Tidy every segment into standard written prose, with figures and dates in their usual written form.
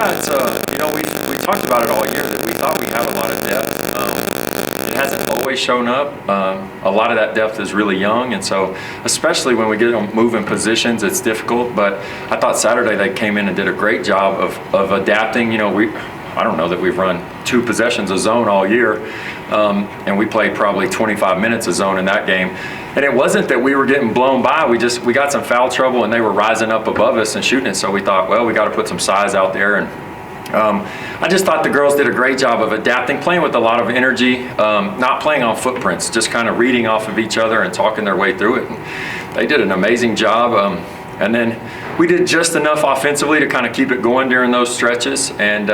Yeah, it's we talked about it all year that we thought we had a lot of depth. It hasn't always shown up. A lot of that depth is really young, and so especially when we get them moving positions, it's difficult. But I thought Saturday they came in and did a great job of adapting. I don't know that we've run 2 possessions of zone all year, and we played probably 25 minutes of zone in that game. And it wasn't that we were getting blown by. We got some foul trouble, and they were rising up above us and shooting it. So we thought, well, we got to put some size out there. And I just thought the girls did a great job of adapting, playing with a lot of energy, not playing on footprints, just kind of reading off of each other and talking their way through it. And they did an amazing job. And then we did just enough offensively to kind of keep it going during those stretches. And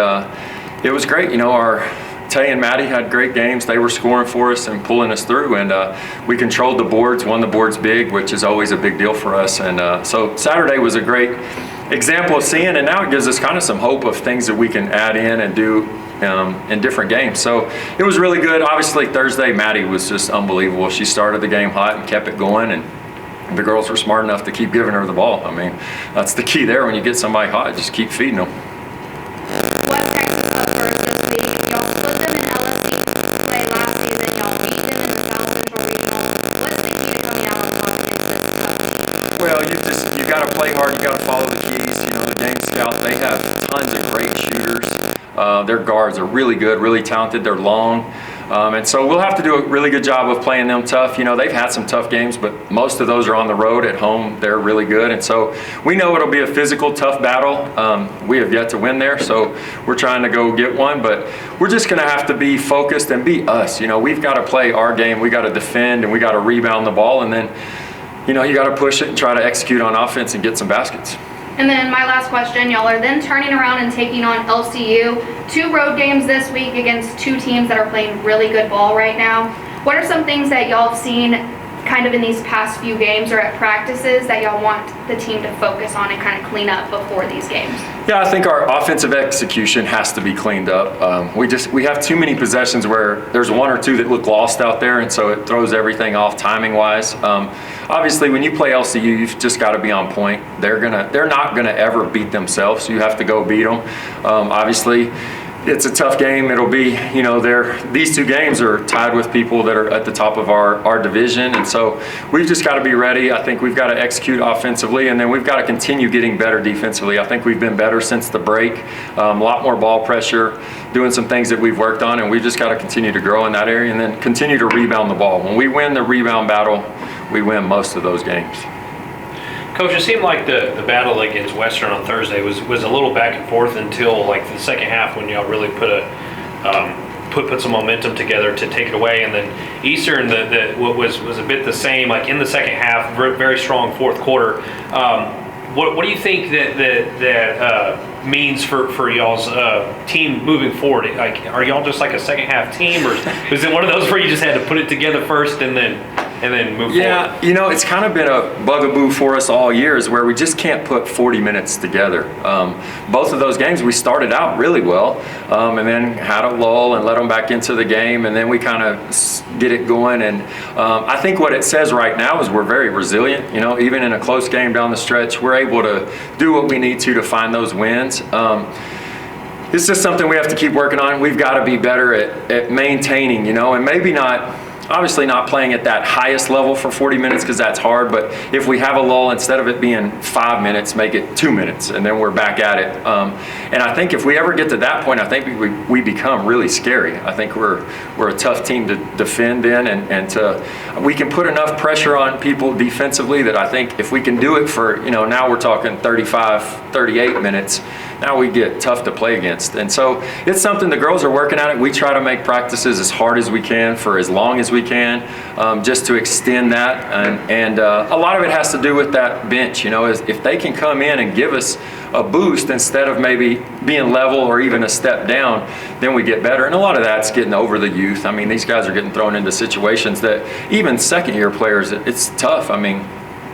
it was great. Our Tay and Maddie had great games. They were scoring for us and pulling us through. And we controlled the boards, won the boards big, which is always a big deal for us. And so Saturday was a great example of seeing, and now it gives us kind of some hope of things that we can add in and do in different games. So it was really good. Obviously Thursday, Maddie was just unbelievable. She started the game hot and kept it going, and the girls were smart enough to keep giving her the ball. I mean, that's the key there when you get somebody hot, just keep feeding them. West Texas up first this week. Y'all split them in LSC play last season. Y'all beat them in the South Central Regional. What's the key to coming out on top against this? Well, you got to play hard. You got to follow the keys. The Game Scouts, they have tons of great shooters. Their guards are really good, really talented. They're long. And so we'll have to do a really good job of playing them tough. They've had some tough games, but most of those are on the road. At home, they're really good. And so we know it'll be a physical, tough battle. We have yet to win there, so we're trying to go get one. But we're just going to have to be focused and be us. We've got to play our game. We got to defend, and we got to rebound the ball. And then, you got to push it and try to execute on offense and get some baskets. And then my last question, y'all are then turning around and taking on LCU. 2 road games this week against 2 teams that are playing really good ball right now. What are some things that y'all have seen kind of in these past few games or at practices that y'all want the team to focus on and kind of clean up before these games? Yeah, I think our offensive execution has to be cleaned up. We have too many possessions where there's 1 or 2 that look lost out there, and so it throws everything off timing-wise. Obviously, when you play LCU, you've just got to be on point. They're not gonna ever beat themselves, so you have to go beat them. Obviously, it's a tough game. It'll be, these 2 games are tied with people that are at the top of our division, and so we've just got to be ready. I think we've got to execute offensively, and then we've got to continue getting better defensively. I think we've been better since the break, a lot more ball pressure, doing some things that we've worked on, and we've just got to continue to grow in that area and then continue to rebound the ball. When we win the rebound battle, we win most of those games. Coach, it seemed like the battle against Western on Thursday was a little back and forth until like the second half when y'all really put some momentum together to take it away, and then Eastern was a bit the same. Like in the second half, very strong fourth quarter. What do you think that means for y'all's team moving forward? Like, are y'all just like a second half team, or is it one of those where you just had to put it together first and then move forward? Yeah, it's kind of been a bugaboo for us all year is where we just can't put 40 minutes together. Both of those games we started out really well, and then had a lull and let them back into the game, and then we kind of get it going. And I think what it says right now is we're very resilient. Even in a close game down the stretch, we're able to do what we need to find those wins. It's just something we have to keep working on. We've got to be better at maintaining, and maybe obviously not playing at that highest level for 40 minutes because that's hard, but if we have a lull, instead of it being 5 minutes, make it 2 minutes, and then we're back at it. And I think if we ever get to that point, I think we become really scary. I think we're a tough team to defend in, and we can put enough pressure on people defensively that I think if we can do it for, now we're talking 35, 38 minutes, now we get tough to play against. And so it's something the girls are working at it. We try to make practices as hard as we can for as long as we can, just to extend that. And a lot of it has to do with that bench, is if they can come in and give us a boost instead of maybe being level or even a step down, then we get better. And a lot of that's getting over the youth. I mean, these guys are getting thrown into situations that even second-year players, it's tough. I mean,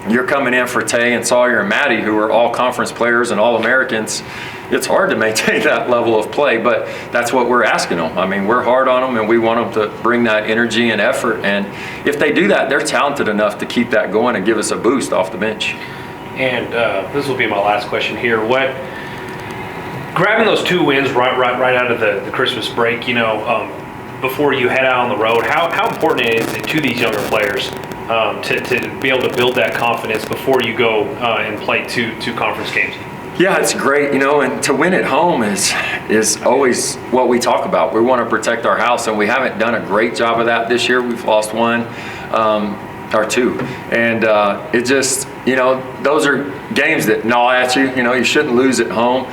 you're coming in for Tay and Sawyer and Maddie, who are all conference players and all Americans. It's hard to maintain that level of play, but that's what we're asking them. I mean, we're hard on them, and we want them to bring that energy and effort. And if they do that, they're talented enough to keep that going and give us a boost off the bench. And this will be my last question here. What grabbing those 2 wins right out of the Christmas break, before you head out on the road, how important is it to these younger players to be able to build that confidence before you go and play two conference games? Yeah, it's great, and to win at home is always what we talk about. We want to protect our house, and we haven't done a great job of that this year. We've lost 1 or 2, and it just, those are games that gnaw at you. You shouldn't lose at home.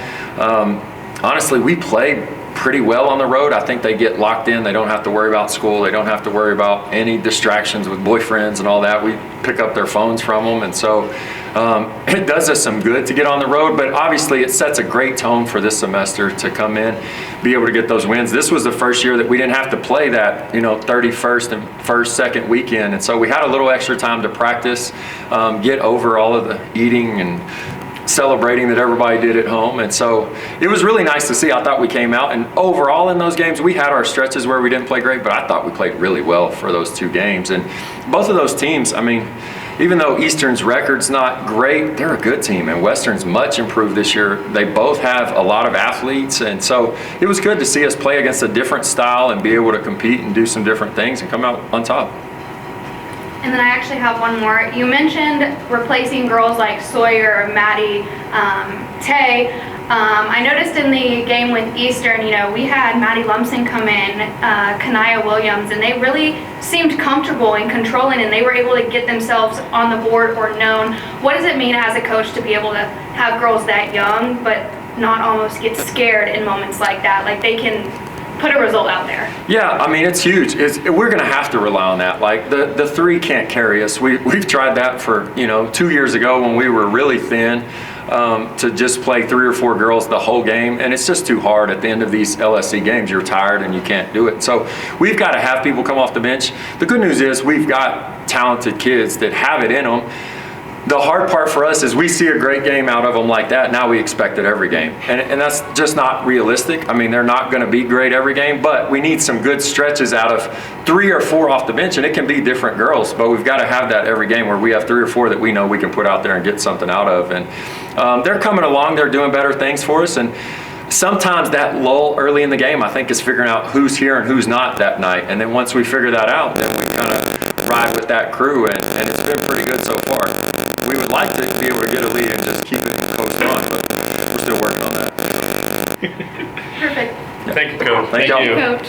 Honestly, we play pretty well on the road. I think they get locked in. They don't have to worry about school. They don't have to worry about any distractions with boyfriends and all that. We pick up their phones from them, and so it does us some good to get on the road, but obviously it sets a great tone for this semester to come in, be able to get those wins. This was the first year that we didn't have to play that 31st and 2nd weekend, and so we had a little extra time to practice, get over all of the eating and celebrating that everybody did at home, and so it was really nice to see. I thought we came out, and overall in those games we had our stretches where we didn't play great, but I thought we played really well for those 2 games. And both of those teams, even though Eastern's record's not great, they're a good team, and Western's much improved this year. They both have a lot of athletes, and so it was good to see us play against a different style and be able to compete and do some different things and come out on top. And then I actually have one more. You mentioned replacing girls like Sawyer, Maddie, Tay. I noticed in the game with Eastern, we had Maddie Lumsden come in, Kanaya Williams, and they really seemed comfortable in controlling, and they were able to get themselves on the board or known. What does it mean as a coach to be able to have girls that young but not almost get scared in moments like that? Like they can put a result out there. Yeah, it's huge. We're going to have to rely on that. Like the 3 can't carry us. We've tried that for 2 years ago when we were really thin, to just play 3 or 4 girls the whole game, and it's just too hard. At the end of these LSC games, you're tired and you can't do it. So we've got to have people come off the bench. The good news is we've got talented kids that have it in them. The hard part for us is we see a great game out of them like that. Now we expect it every game. And that's just not realistic. They're not going to be great every game, but we need some good stretches out of 3 or 4 off the bench, and it can be different girls, but we've got to have that every game where we have 3 or 4 that we know we can put out there and get something out of. And they're coming along. They're doing better things for us. And sometimes that lull early in the game, I think, is figuring out who's here and who's not that night. And then once we figure that out, then we kind of ride with that crew, and it's been pretty good so far. We would like to be able to get a lead and just keep it coast on, but we're still working on that. Perfect. Thank you, Coach. Thank y'all. Coach.